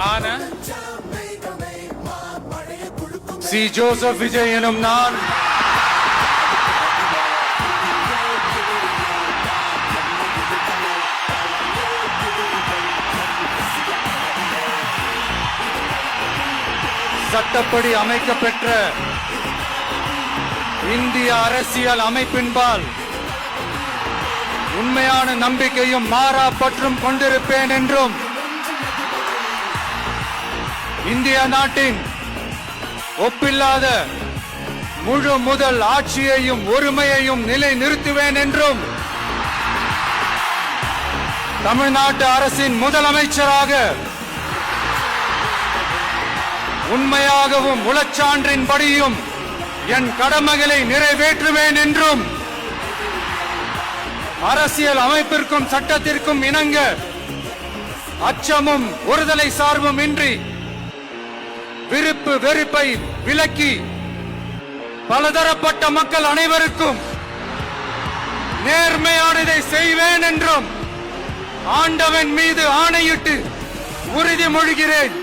ஆன C Joseph Vijay எனும் நான் சட்டப்படி அமைக்கப்பெற்ற இந்திய அரசியல் அமைப்பின்பால் உண்மையான நம்பிக்கையும் மாறா பற்றும் கொண்டிருப்பேன் என்றும் இந்திய நாட்டின் ஒப்பில்லாத முழு முதல் ஆட்சியையும் ஒருமையையும் நிலை நிறுத்துவேன் என்றும் தமிழ்நாட்டு அரசின் முதலமைச்சராக உண்மையாகவும் உளச்சான்றின்படியும் என் கடமைகளை நிறைவேற்றுவேன் என்றும் அரசியல் அமைப்பிற்கும் சட்டத்திற்கும் இணங்க அச்சமும் ஒருதலை சார்பும் இன்றி விருப்பு வெறுப்பை விலக்கி பலதரப்பட்ட மக்கள் அனைவருக்கும் நேர்மையானதை செய்வேன் என்றும் ஆண்டவன் மீது ஆணையிட்டு உறுதிமொழிகிறேன்.